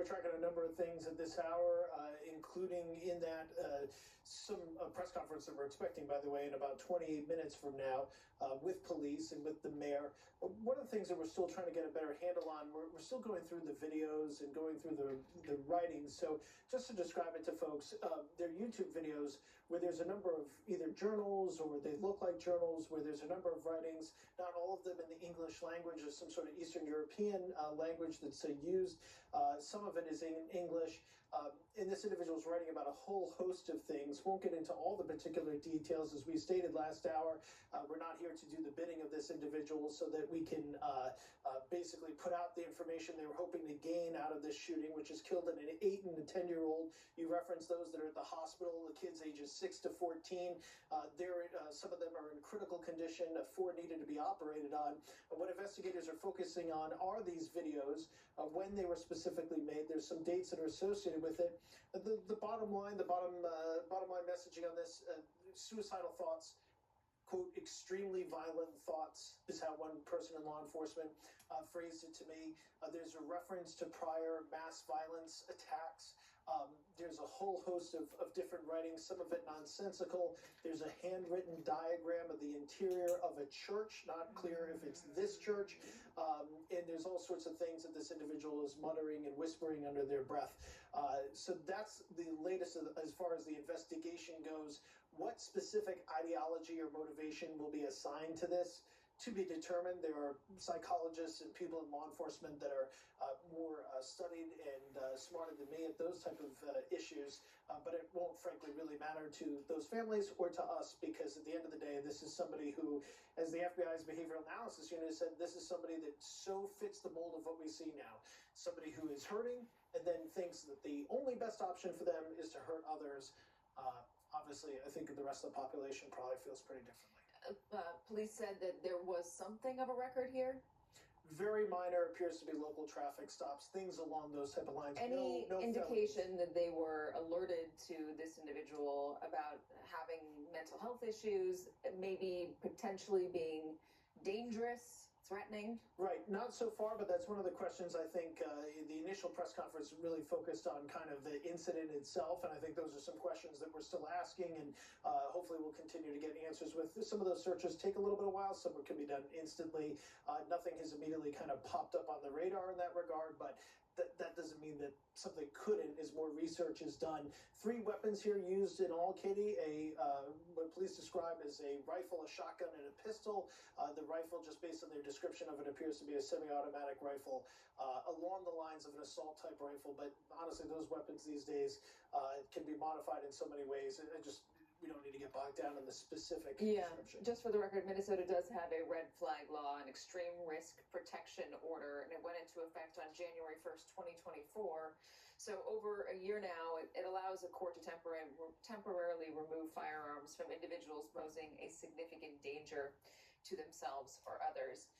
tracking a number of things at this hour, including in that some press conference that we're expecting, by the way, in about 28 minutes from now with police and with the mayor. One of the things that we're still trying to get a better handle on, we're still going through the videos and going through the writings. So just to describe it to folks, they're YouTube videos where there's a number of either journals or they look like journals, where there's a number of writings, not all of them in the English language or some sort of Eastern European language that's used. Some of it is in English. And this individual is writing about a whole host of things. Won't get into all the particular details. As we stated last hour, we're not here to do the bidding of this individual so that we can basically put out the information they were hoping to gain out of this shooting, which has killed an 8 and a 10-year-old. You referenced those that are at the hospital, the kids ages 6 to 14. Some of them are in critical condition. 4 needed to be operated on. What investigators are focusing on are these videos, when they were specifically made. There's some dates that are associated with it. The bottom line, bottom line messaging on this, suicidal thoughts, quote, extremely violent thoughts is how one person in law enforcement phrased it to me. There's a reference to prior mass violence attacks. There's a whole host of different writings, some of it nonsensical. There's a handwritten diagram of the interior of a church, not clear if it's this church. And there's all sorts of things that this individual is muttering and whispering under their breath. So that's the latest as far as the investigation goes. What specific ideology or motivation will be assigned to this? To be determined. There are psychologists and people in law enforcement that are more studied and smarter than me at those type of issues, but it won't frankly really matter to those families or to us, because at the end of the day, this is somebody who, as the FBI's behavioral analysis unit said, this is somebody that so fits the mold of what we see now. Somebody who is hurting and then thinks that the only best option for them is to hurt others. Obviously, I think the rest of the population probably feels pretty differently. Police said that there was something of a record here. Very minor, appears to be local traffic stops, things along those type of lines. Any no indication that they were alerted to this individual about having mental health issues, maybe potentially being dangerous, threatening? Right, not so far, but that's one of the questions I think the initial press conference really focused on kind of the incident itself, and I think those are some questions that we're still asking, and hopefully we'll continue to get answers with. Some of those searches take a little bit of while, some can be done instantly. Nothing has immediately kind of popped up on the radar in that regard, but that doesn't mean that something couldn't as more research is done. 3 weapons here used in all, Katie. What police describe as a rifle, a shotgun, and a pistol. The rifle, just based on their description of it, appears to be a semi-automatic rifle along the lines of an assault-type rifle. But honestly, those weapons these days can be modified in so many ways. We don't need to get bogged down in the specific description. Just for the record, Minnesota does have a red flag law, an extreme risk protection order, and it went into effect on January 1st, 2024. So over a year now, it allows a court to temporarily remove firearms from individuals posing a significant danger to themselves or others.